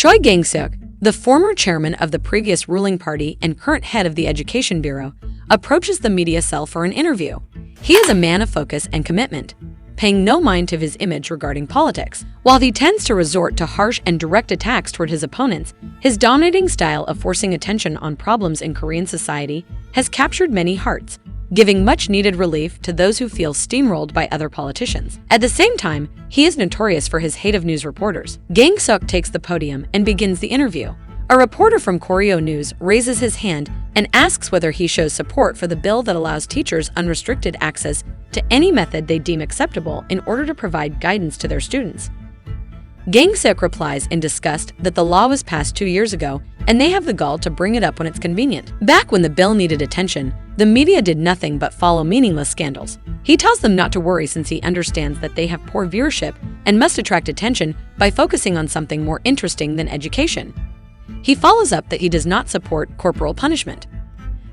Choi Gang-seok, the former chairman of the previous ruling party and current head of the Education Bureau, approaches the media cell for an interview. He is a man of focus and commitment, paying no mind to his image regarding politics. While he tends to resort to harsh and direct attacks toward his opponents, his dominating style of forcing attention on problems in Korean society has captured many hearts, giving much-needed relief to those who feel steamrolled by other politicians. At the same time, he is notorious for his hate of news reporters. Gang-seok takes the podium and begins the interview. A reporter from Koryo News raises his hand and asks whether he shows support for the bill that allows teachers unrestricted access to any method they deem acceptable in order to provide guidance to their students. Gang-seok replies in disgust that the law was passed 2 years ago and they have the gall to bring it up when it's convenient. Back when the bill needed attention, the media did nothing but follow meaningless scandals. He tells them not to worry since he understands that they have poor viewership and must attract attention by focusing on something more interesting than education. He follows up that he does not support corporal punishment.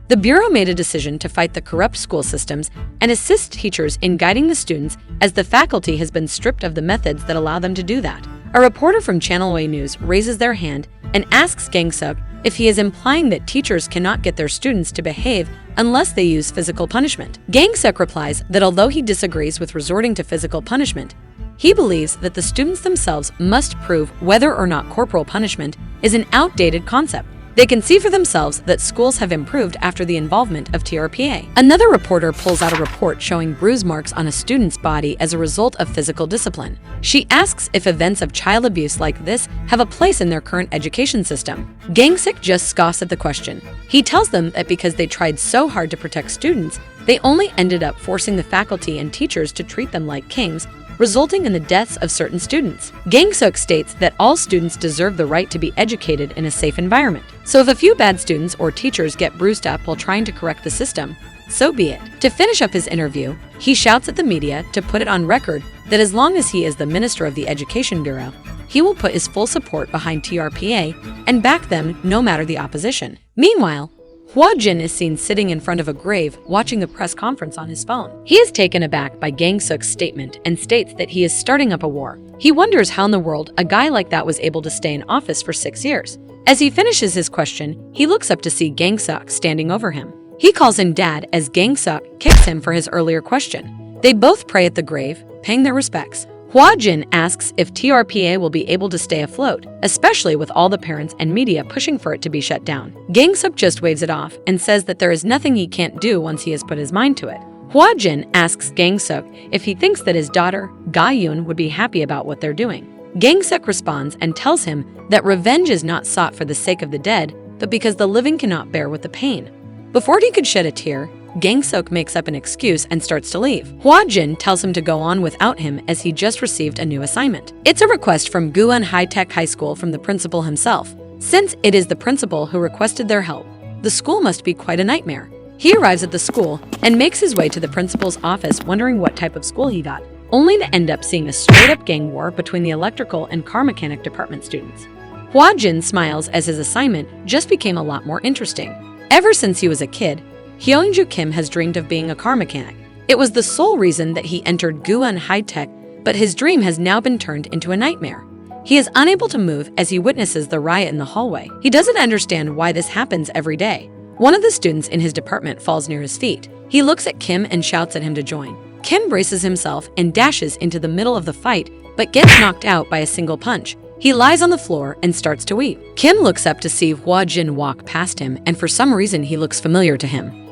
The Bureau made a decision to fight the corrupt school systems and assist teachers in guiding the students as the faculty has been stripped of the methods that allow them to do that. A reporter from Channel A News raises their hand and asks Gang-seok if he is implying that teachers cannot get their students to behave unless they use physical punishment. Gang-seok replies that although he disagrees with resorting to physical punishment, he believes that the students themselves must prove whether or not corporal punishment is an outdated concept. They can see for themselves that schools have improved after the involvement of TRPA. Another reporter pulls out a report showing bruise marks on a student's body as a result of physical discipline. She asks if events of child abuse like this have a place in their current education system. Gang-seok just scoffs at the question. He tells them that because they tried so hard to protect students, they only ended up forcing the faculty and teachers to treat them like kings, resulting in the deaths of certain students. Gang-seok states that all students deserve the right to be educated in a safe environment. So if a few bad students or teachers get bruised up while trying to correct the system, so be it. To finish up his interview, he shouts at the media to put it on record that as long as he is the Minister of the Education Bureau, he will put his full support behind TRPA and back them no matter the opposition. Meanwhile, Hwajin is seen sitting in front of a grave watching the press conference on his phone. He is taken aback by Gang-seok's statement and states that he is starting up a war. He wonders how in the world a guy like that was able to stay in office for 6 years. As he finishes his question, he looks up to see Gang-seok standing over him. He calls him Dad as Gang-seok kicks him for his earlier question. They both pray at the grave, paying their respects. Hwajin asks if TRPA will be able to stay afloat, especially with all the parents and media pushing for it to be shut down. Gang-seok just waves it off and says that there is nothing he can't do once he has put his mind to it. Hwajin asks Gang-seok if he thinks that his daughter, Ga-yoon, would be happy about what they're doing. Gang-seok responds and tells him that revenge is not sought for the sake of the dead, but because the living cannot bear with the pain. Before he could shed a tear, Gang-seok makes up an excuse and starts to leave. Hwajin tells him to go on without him as he just received a new assignment. It's a request from Guan High-Tech High School from the principal himself. Since it is the principal who requested their help, the school must be quite a nightmare. He arrives at the school and makes his way to the principal's office wondering what type of school he got, only to end up seeing a straight-up gang war between the electrical and car mechanic department students. Hwajin smiles as his assignment just became a lot more interesting. Ever since he was a kid, Hyunju Kim has dreamed of being a car mechanic. It was the sole reason that he entered Guan High-Tech, but his dream has now been turned into a nightmare. He is unable to move as he witnesses the riot in the hallway. He doesn't understand why this happens every day. One of the students in his department falls near his feet. He looks at Kim and shouts at him to join. Kim braces himself and dashes into the middle of the fight, but gets knocked out by a single punch. He lies on the floor and starts to weep. Kim looks up to see Hwajin walk past him, and for some reason he looks familiar to him.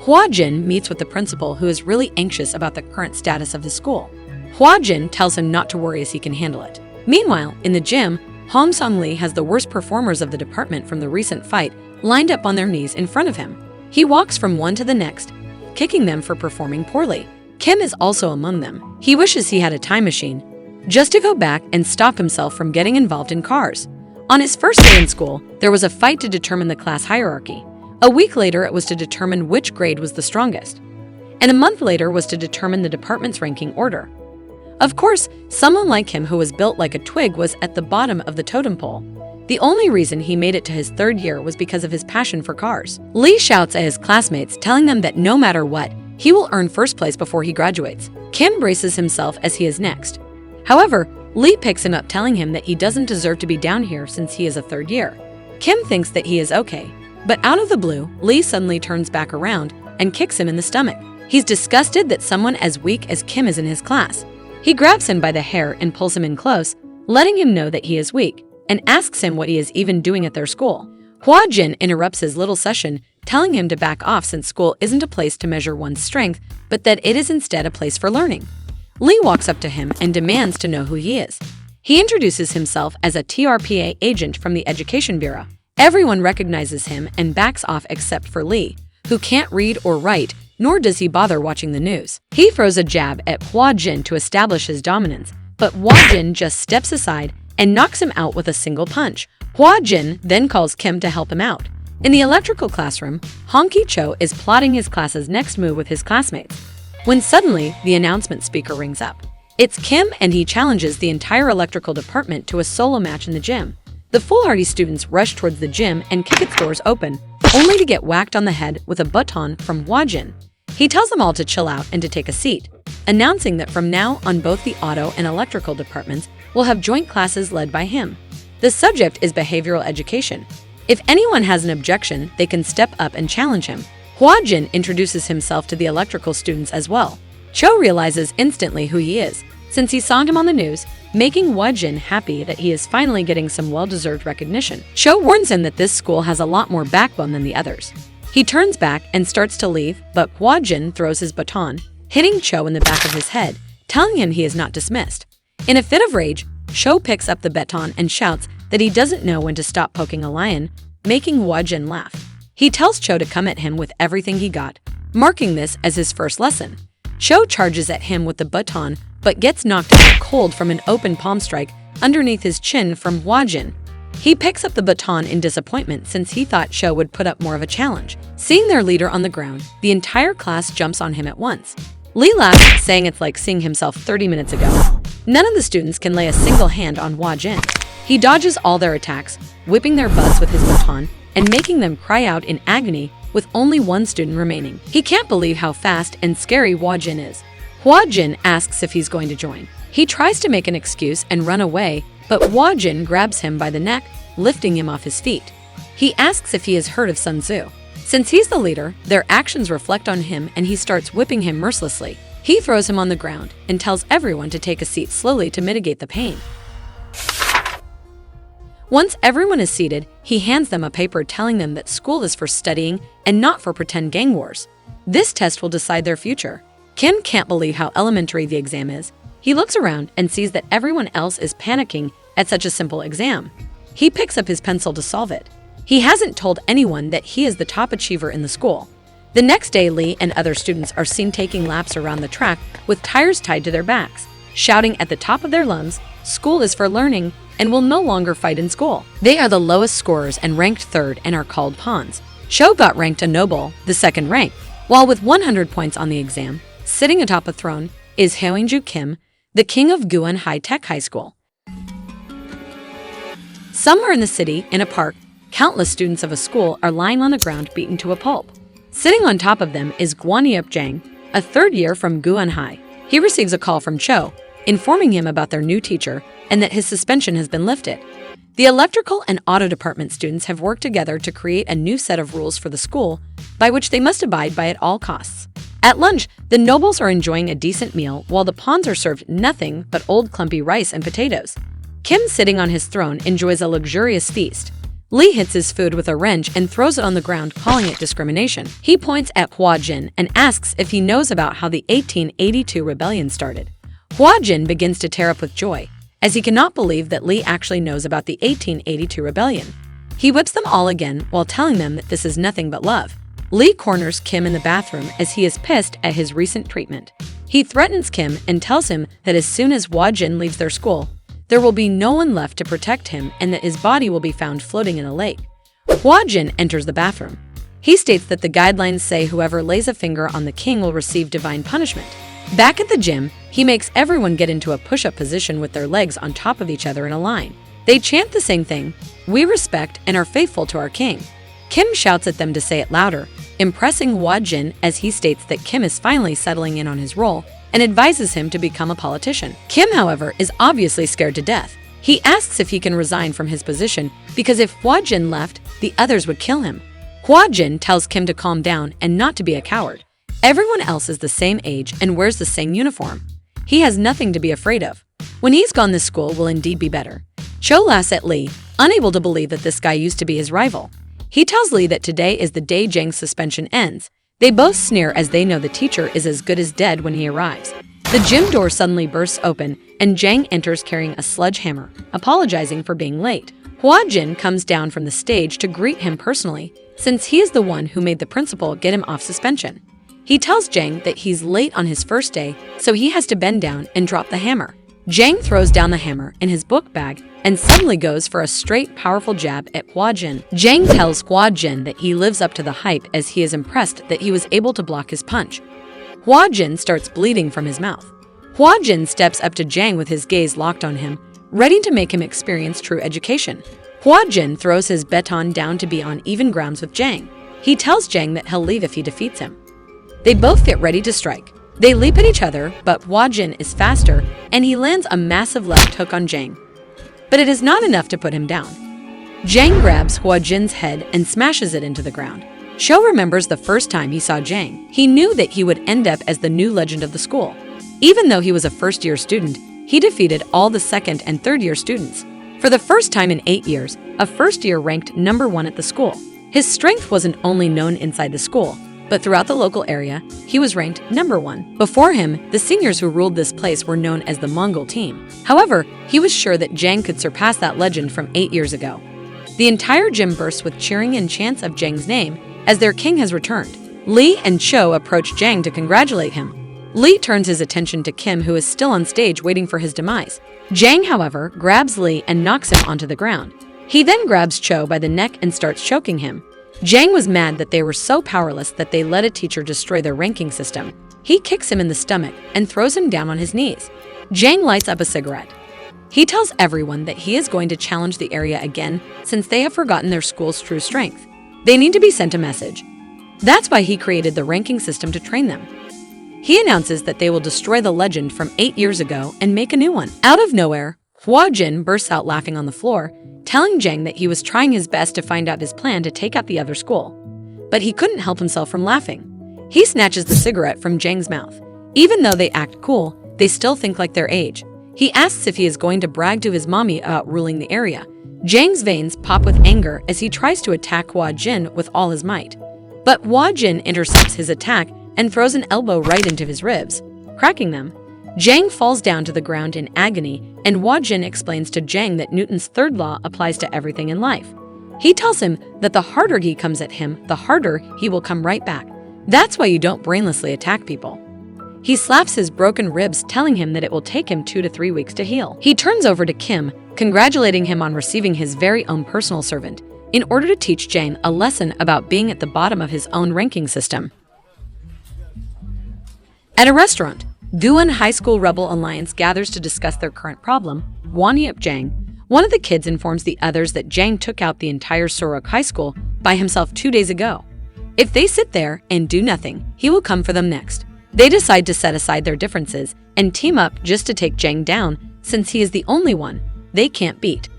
Hwajin meets with the principal, who is really anxious about the current status of the school. Hwajin tells him not to worry as he can handle it. Meanwhile, in the gym, Hong Sung-lee has the worst performers of the department from the recent fight lined up on their knees in front of him. He walks from one to the next, kicking them for performing poorly. Kim is also among them. He wishes he had a time machine, just to go back and stop himself from getting involved in cars. On his first day in school, there was a fight to determine the class hierarchy. A week later, it was to determine which grade was the strongest. And a month later was to determine the department's ranking order. Of course, someone like him who was built like a twig was at the bottom of the totem pole. The only reason he made it to his third year was because of his passion for cars. Lee shouts at his classmates, telling them that no matter what, he will earn first place before he graduates. Kim braces himself as he is next. However, Lee picks him up, telling him that he doesn't deserve to be down here since he is a third year. Kim thinks that he is okay, but out of the blue, Lee suddenly turns back around and kicks him in the stomach. He's disgusted that someone as weak as Kim is in his class. He grabs him by the hair and pulls him in close, letting him know that he is weak, and asks him what he is even doing at their school. Hwajin interrupts his little session, telling him to back off since school isn't a place to measure one's strength, but that it is instead a place for learning. Lee walks up to him and demands to know who he is. He introduces himself as a TRPA agent from the Education Bureau. Everyone recognizes him and backs off except for Lee, who can't read or write, nor does he bother watching the news. He throws a jab at Hwajin to establish his dominance, but Hwajin just steps aside and knocks him out with a single punch. Hwajin then calls Kim to help him out. In the electrical classroom, Honky Cho is plotting his class's next move with his classmates, when suddenly the announcement speaker rings up. It's Kim, and he challenges the entire electrical department to a solo match in the gym. The foolhardy students rush towards the gym and kick its doors open, only to get whacked on the head with a baton from Hwajin. He tells them all to chill out and to take a seat, announcing that from now on both the auto and electrical departments will have joint classes led by him. The subject is behavioral education. If anyone has an objection, they can step up and challenge him. Hwajin introduces himself to the electrical students as well. Cho realizes instantly who he is, since he saw him on the news, making Hwajin happy that he is finally getting some well-deserved recognition. Cho warns him that this school has a lot more backbone than the others. He turns back and starts to leave, but Hwajin throws his baton, hitting Cho in the back of his head, telling him he is not dismissed. In a fit of rage, Cho picks up the baton and shouts that he doesn't know when to stop poking a lion, making Hwajin laugh. He tells Cho to come at him with everything he got, marking this as his first lesson. Cho charges at him with the baton, but gets knocked out cold from an open palm strike underneath his chin from Hwajin. He picks up the baton in disappointment since he thought Cho would put up more of a challenge. Seeing their leader on the ground, the entire class jumps on him at once. Lee laughs, saying it's like seeing himself 30 minutes ago. None of the students can lay a single hand on Hwajin. He dodges all their attacks, whipping their butts with his baton and making them cry out in agony with only one student remaining. He can't believe how fast and scary Hwajin is. Hwajin asks if he's going to join. He tries to make an excuse and run away, but Hwajin grabs him by the neck, lifting him off his feet. He asks if he has heard of Sun Tzu. Since he's the leader, their actions reflect on him and he starts whipping him mercilessly. He throws him on the ground and tells everyone to take a seat slowly to mitigate the pain. Once everyone is seated, he hands them a paper telling them that school is for studying and not for pretend gang wars. This test will decide their future. Kim can't believe how elementary the exam is. He looks around and sees that everyone else is panicking at such a simple exam. He picks up his pencil to solve it. He hasn't told anyone that he is the top achiever in the school. The next day, Lee and other students are seen taking laps around the track with tires tied to their backs, shouting at the top of their lungs, "School is for learning," and will no longer fight in school. They are the lowest scorers and ranked third and are called pawns. Cho got ranked a noble, the second rank, while with 100 points on the exam. Sitting atop a throne is Hwajin Kim, the king of Guan High-Tech High School. Somewhere in the city, in a park, countless students of a school are lying on the ground beaten to a pulp. Sitting on top of them is Guan Jang, a third year from Guan High. He receives a call from Cho, informing him about their new teacher and that his suspension has been lifted. The electrical and auto department students have worked together to create a new set of rules for the school, by which they must abide by at all costs. At lunch, the nobles are enjoying a decent meal while the pawns are served nothing but old clumpy rice and potatoes. Kim, sitting on his throne, enjoys a luxurious feast. Lee hits his food with a wrench and throws it on the ground, calling it discrimination. He points at Hwajin and asks if he knows about how the 1882 rebellion started. Hwajin begins to tear up with joy, as he cannot believe that Lee actually knows about the 1882 rebellion. He whips them all again while telling them that this is nothing but love. Lee corners Kim in the bathroom as he is pissed at his recent treatment. He threatens Kim and tells him that as soon as Hwajin leaves their school, there will be no one left to protect him and that his body will be found floating in a lake. Hwajin enters the bathroom. He states that the guidelines say whoever lays a finger on the king will receive divine punishment. Back at the gym, he makes everyone get into a push-up position with their legs on top of each other in a line. They chant the same thing: "We respect and are faithful to our king." Kim shouts at them to say it louder, impressing Hwajin as he states that Kim is finally settling in on his role and advises him to become a politician. Kim, however, is obviously scared to death. He asks if he can resign from his position because if Hwajin left, the others would kill him. Hwajin tells Kim to calm down and not to be a coward. Everyone else is the same age and wears the same uniform. He has nothing to be afraid of. When he's gone, this school will indeed be better. Cho laughs at Lee, unable to believe that this guy used to be his rival. He tells Lee that today is the day Jang's suspension ends. They both sneer as they know the teacher is as good as dead when he arrives. The gym door suddenly bursts open and Jang enters carrying a sledgehammer, apologizing for being late. Hwajin comes down from the stage to greet him personally, since he is the one who made the principal get him off suspension. He tells Jang that he's late on his first day, so he has to bend down and drop the hammer. Jang throws down the hammer in his book bag and suddenly goes for a straight, powerful jab at Hwajin. Jang tells Hwajin that he lives up to the hype as he is impressed that he was able to block his punch. Hwajin starts bleeding from his mouth. Hwajin steps up to Jang with his gaze locked on him, ready to make him experience true education. Hwajin throws his baton down to be on even grounds with Jang. He tells Jang that he'll leave if he defeats him. They both get ready to strike. They leap at each other, but Hwajin is faster and he lands a massive left hook on Jang. But it is not enough to put him down. Jang grabs Hwajin's head and smashes it into the ground. Cho remembers the first time he saw Jang. He knew that he would end up as the new legend of the school. Even though he was a first-year student, he defeated all the second and third-year students. For the first time in 8 years, a first-year ranked #1 at the school. His strength wasn't only known inside the school, but throughout the local area, he was ranked #1. Before him, the seniors who ruled this place were known as the Mongol team. However, he was sure that Jang could surpass that legend from 8 years ago. The entire gym bursts with cheering and chants of Jang's name as their king has returned. Lee and Cho approach Jang to congratulate him. Lee turns his attention to Kim, who is still on stage waiting for his demise. Jang, however, grabs Lee and knocks him onto the ground. He then grabs Cho by the neck and starts choking him. Jang was mad that they were so powerless that they let a teacher destroy their ranking system. He kicks him in the stomach and throws him down on his knees. Jang lights up a cigarette. He tells everyone that he is going to challenge the area again since they have forgotten their school's true strength. They need to be sent a message. That's why he created the ranking system to train them. He announces that they will destroy the legend from 8 years ago and make a new one. Out of nowhere, Hwajin bursts out laughing on the floor, telling Jang that he was trying his best to find out his plan to take out the other school. But he couldn't help himself from laughing. He snatches the cigarette from Jang's mouth. Even though they act cool, they still think like their age. He asks if he is going to brag to his mommy about ruling the area. Jang's veins pop with anger as he tries to attack Hwajin with all his might. But Hwajin intercepts his attack and throws an elbow right into his ribs, cracking them. Jang falls down to the ground in agony, and Hwajin explains to Jang that Newton's third law applies to everything in life. He tells him that the harder he comes at him, the harder he will come right back. That's why you don't brainlessly attack people. He slaps his broken ribs, telling him that it will take him 2 to 3 weeks to heal. He turns over to Kim, congratulating him on receiving his very own personal servant, in order to teach Jang a lesson about being at the bottom of his own ranking system. At a restaurant, Guan High School Rebel Alliance gathers to discuss their current problem. Won Jang. One of the kids informs the others that Jang took out the entire Sorok High School by himself 2 days ago. If they sit there and do nothing, he will come for them next. They decide to set aside their differences and team up just to take Jang down, since he is the only one they can't beat.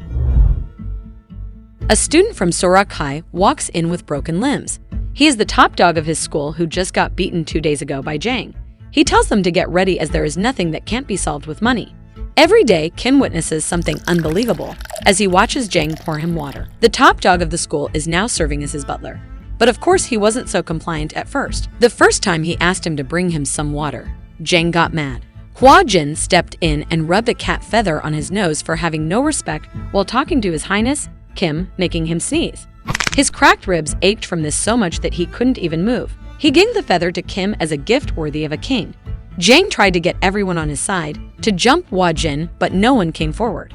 A student from Sorok High walks in with broken limbs. He is the top dog of his school who just got beaten 2 days ago by Jang. He tells them to get ready as there is nothing that can't be solved with money. Every day, Kim witnesses something unbelievable as he watches Jang pour him water. The top dog of the school is now serving as his butler. But of course, he wasn't so compliant at first. The first time he asked him to bring him some water, Jang got mad. Hwajin stepped in and rubbed a cat feather on his nose for having no respect while talking to His Highness Kim, making him sneeze. His cracked ribs ached from this so much that he couldn't even move. He gave the feather to Kim as a gift worthy of a king. Jang tried to get everyone on his side to jump Hwajin, but no one came forward.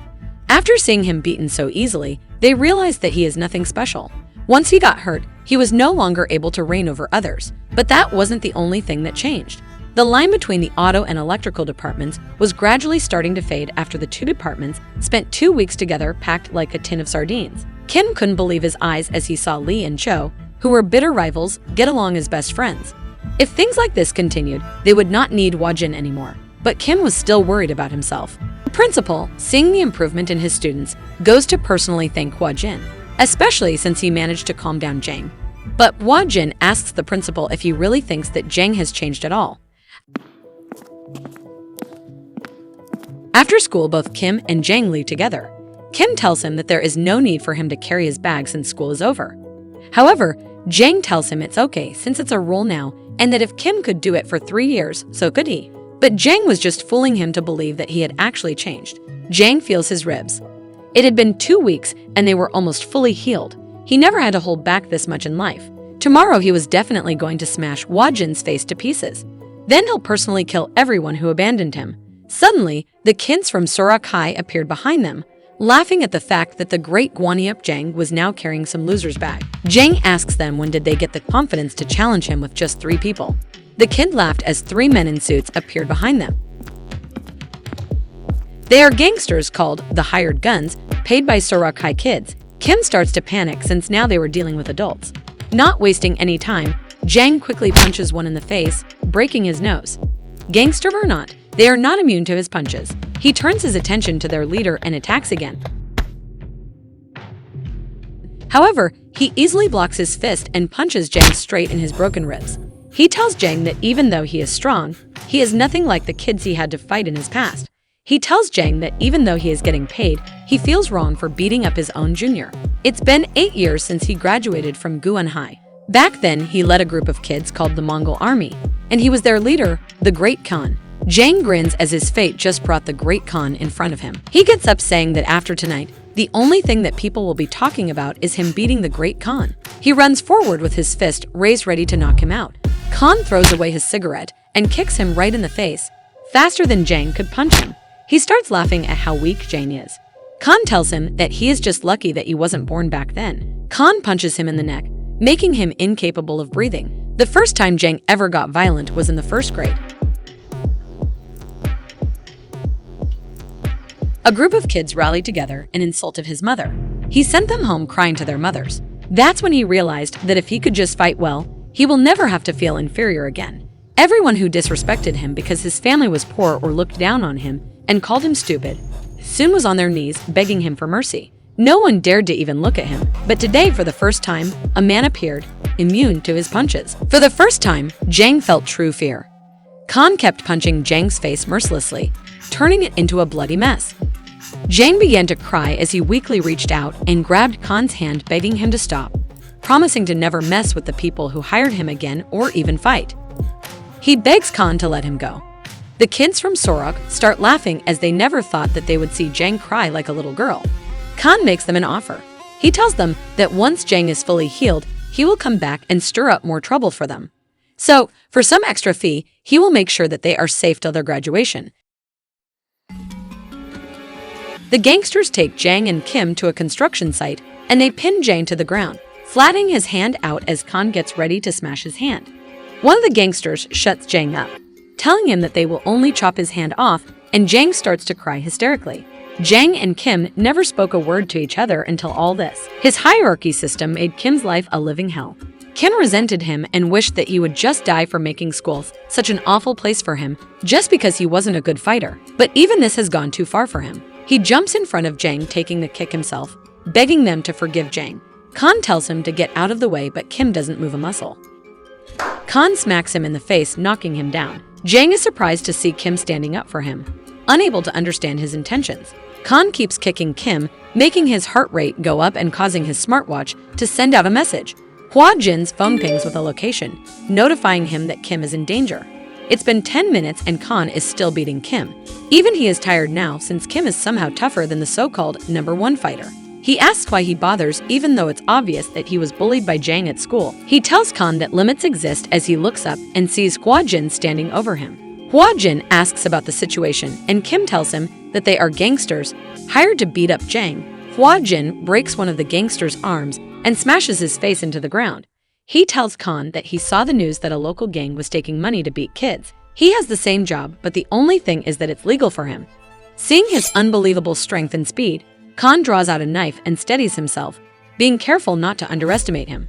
After seeing him beaten so easily, they realized that he is nothing special. Once he got hurt, he was no longer able to reign over others. But that wasn't the only thing that changed. The line between the auto and electrical departments was gradually starting to fade after the two departments spent 2 weeks together packed like a tin of sardines. Kim couldn't believe his eyes as he saw Lee and Cho, who were bitter rivals, get along as best friends. If things like this continued, they would not need Hwajin anymore. But Kim was still worried about himself. The principal, seeing the improvement in his students, goes to personally thank Hwajin, especially since he managed to calm down Jang. But Hwajin asks the principal if he really thinks that Jang has changed at all. After school, both Kim and Jang leave together. Kim tells him that there is no need for him to carry his bag since school is over. However, Jang tells him it's okay since it's a rule now and that if Kim could do it for 3 years, so could he. But Jang was just fooling him to believe that he had actually changed. Jang feels his ribs. It had been 2 weeks and they were almost fully healed. He never had to hold back this much in life. Tomorrow he was definitely going to smash Hwajin's face to pieces. Then he'll personally kill everyone who abandoned him. Suddenly, the kids from St.Society appeared behind them, laughing at the fact that the great Guan Jang was now carrying some loser's bag. Jang asks them when did they get the confidence to challenge him with just 3 people. The kid laughed as 3 men in suits appeared behind them. They are gangsters called the Hired Guns, paid by St.Society kids. Kim starts to panic since now they were dealing with adults. Not wasting any time, Jang quickly punches one in the face, breaking his nose. Gangster or not, they are not immune to his punches. He turns his attention to their leader and attacks again. However, he easily blocks his fist and punches Jang straight in his broken ribs. He tells Jang that even though he is strong, he is nothing like the kids he had to fight in his past. He tells Jang that even though he is getting paid, he feels wrong for beating up his own junior. It's been 8 years since he graduated from Guan High. Back then, he led a group of kids called the Mongol Army, and he was their leader, the Great Khan. Jang grins as his fate just brought the Great Khan in front of him. He gets up saying that after tonight, the only thing that people will be talking about is him beating the Great Khan. He runs forward with his fist raised ready to knock him out. Khan throws away his cigarette and kicks him right in the face, faster than Jang could punch him. He starts laughing at how weak Jang is. Khan tells him that he is just lucky that he wasn't born back then. Khan punches him in the neck, making him incapable of breathing. The first time Jang ever got violent was in the 1st grade. A group of kids rallied together and insulted his mother. He sent them home crying to their mothers. That's when he realized that if he could just fight well, he will never have to feel inferior again. Everyone who disrespected him because his family was poor or looked down on him and called him stupid soon was on their knees begging him for mercy. No one dared to even look at him, but today for the first time, a man appeared, immune to his punches. For the first time, Jang felt true fear. Khan kept punching Jang's face mercilessly, turning it into a bloody mess. Jang began to cry as he weakly reached out and grabbed Khan's hand, begging him to stop, promising to never mess with the people who hired him again or even fight. He begs Khan to let him go. The kids from Sorok start laughing as they never thought that they would see Jang cry like a little girl. Khan makes them an offer. He tells them that once Jang is fully healed, he will come back and stir up more trouble for them. So, for some extra fee, he will make sure that they are safe till their graduation. The gangsters take Jang and Kim to a construction site, and they pin Jang to the ground, flattening his hand out as Khan gets ready to smash his hand. One of the gangsters shuts Jang up, telling him that they will only chop his hand off, and Jang starts to cry hysterically. Jang and Kim never spoke a word to each other until all this. His hierarchy system made Kim's life a living hell. Kim resented him and wished that he would just die for making school such an awful place for him, just because he wasn't a good fighter. But even this has gone too far for him. He jumps in front of Jang, taking the kick himself, begging them to forgive Jang. Khan tells him to get out of the way, but Kim doesn't move a muscle. Khan smacks him in the face, knocking him down. Jang is surprised to see Kim standing up for him, unable to understand his intentions. Khan keeps kicking Kim, making his heart rate go up and causing his smartwatch to send out a message. Hwajin's phone pings with a location, notifying him that Kim is in danger. It's been 10 minutes and Khan is still beating Kim. Even he is tired now since Kim is somehow tougher than the so-called #1 fighter. He asks why he bothers even though it's obvious that he was bullied by Jang at school. He tells Khan that limits exist as he looks up and sees Hwajin standing over him. Hwajin asks about the situation and Kim tells him that they are gangsters hired to beat up Jang. Hwajin breaks one of the gangsters' arms and smashes his face into the ground. He tells Khan that he saw the news that a local gang was taking money to beat kids. He has the same job, but the only thing is that it's legal for him. Seeing his unbelievable strength and speed, Khan draws out a knife and steadies himself, being careful not to underestimate him.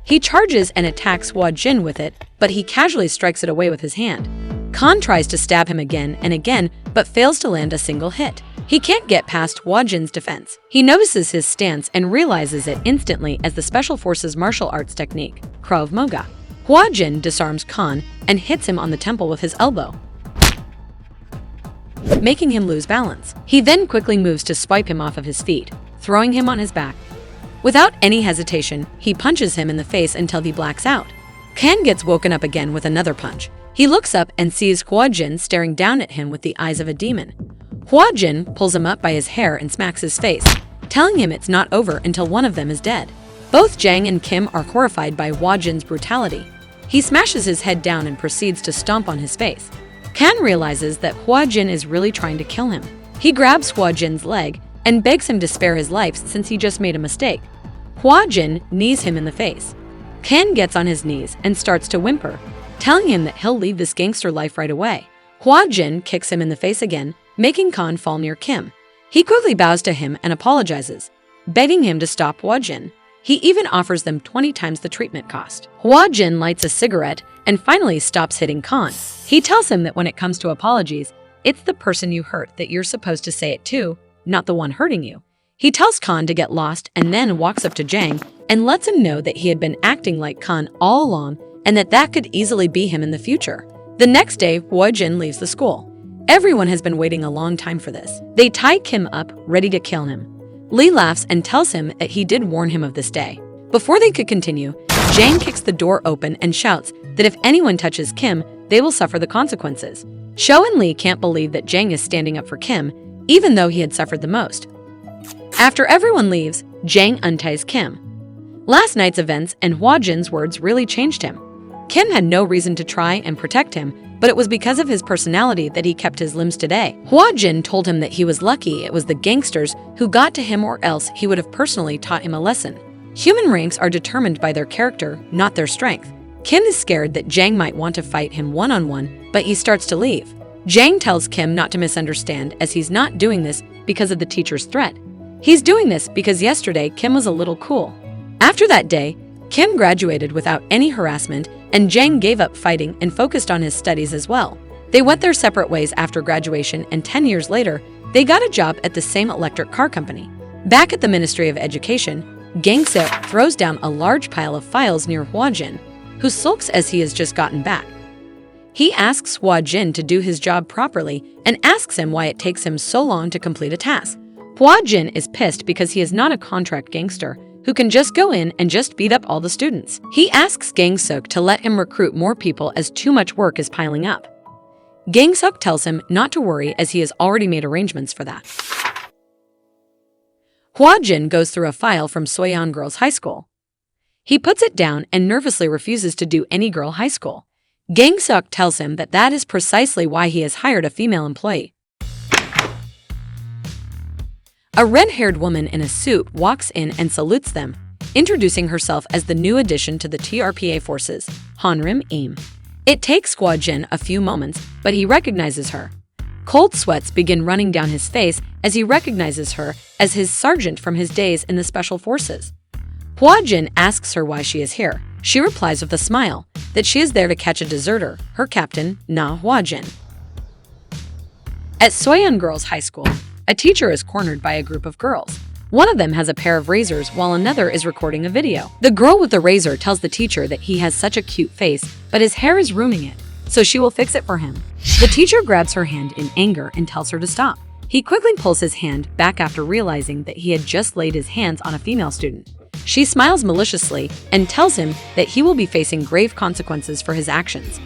He charges and attacks Hwajin with it, but he casually strikes it away with his hand. Kan tries to stab him again and again, but fails to land a single hit. He can't get past Hwajin's defense. He notices his stance and realizes it instantly as the Special Forces martial arts technique, Krav Maga. Hwajin disarms Kan and hits him on the temple with his elbow, making him lose balance. He then quickly moves to swipe him off of his feet, throwing him on his back. Without any hesitation, he punches him in the face until he blacks out. Kan gets woken up again with another punch. He looks up and sees Hwajin staring down at him with the eyes of a demon. Hwajin pulls him up by his hair and smacks his face, telling him it's not over until one of them is dead. Both Jang and Kim are horrified by Hwajin's brutality. He smashes his head down and proceeds to stomp on his face. Kan realizes that Hwajin is really trying to kill him. He grabs Hwajin's leg and begs him to spare his life since he just made a mistake. Hwajin knees him in the face. Kan gets on his knees and starts to whimper, telling him that he'll leave this gangster life right away. Hwajin kicks him in the face again, making Kan fall near Kim. He quickly bows to him and apologizes, begging him to stop Hwajin. He even offers them 20 times the treatment cost. Hwajin lights a cigarette and finally stops hitting Kan. He tells him that when it comes to apologies, it's the person you hurt that you're supposed to say it to, not the one hurting you. He tells Kan to get lost and then walks up to Jang and lets him know that he had been acting like Kan all along and that could easily be him in the future. The next day, Hwajin leaves the school. Everyone has been waiting a long time for this. They tie Kim up, ready to kill him. Lee laughs and tells him that he did warn him of this day. Before they could continue, Jang kicks the door open and shouts that if anyone touches Kim, they will suffer the consequences. Sho and Lee can't believe that Jang is standing up for Kim, even though he had suffered the most. After everyone leaves, Jang unties Kim. Last night's events and Hwajin's words really changed him. Kim had no reason to try and protect him, but it was because of his personality that he kept his limbs today. Hwajin told him that he was lucky it was the gangsters who got to him, or else he would have personally taught him a lesson. Human ranks are determined by their character, not their strength. Kim is scared that Jang might want to fight him one-on-one, but he starts to leave. Jang tells Kim not to misunderstand, as he's not doing this because of the teacher's threat. He's doing this because yesterday Kim was a little cool. After that day, Kim graduated without any harassment, and Jang gave up fighting and focused on his studies as well. They went their separate ways after graduation, and 10 years later, they got a job at the same electric car company. Back at the Ministry of Education, Yongtaek throws down a large pile of files near Hwajin, who sulks as he has just gotten back. He asks Hwajin to do his job properly and asks him why it takes him so long to complete a task. Hwajin is pissed because he is not a contract gangster who can just go in and just beat up all the students. He asks Gangsuk to let him recruit more people as too much work is piling up. Gangsuk tells him not to worry as he has already made arrangements for that. Hwajin goes through a file from Soyeon Girls High School. He puts it down and nervously refuses to do any girl high school. Gangsuk tells him that that is precisely why he has hired a female employee. A red-haired woman in a suit walks in and salutes them, introducing herself as the new addition to the TRPA forces, Hanrim Im. It takes Hwajin a few moments, but he recognizes her. Cold sweats begin running down his face as he recognizes her as his sergeant from his days in the Special Forces. Hwajin asks her why she is here. She replies with a smile that she is there to catch a deserter, her captain, Na Hwajin. At Soyeon Girls High School, a teacher is cornered by a group of girls. One of them has a pair of razors while another is recording a video. The girl with the razor tells the teacher that he has such a cute face, but his hair is ruining it, so she will fix it for him. The teacher grabs her hand in anger and tells her to stop. He quickly pulls his hand back after realizing that he had just laid his hands on a female student. She smiles maliciously and tells him that he will be facing grave consequences for his actions.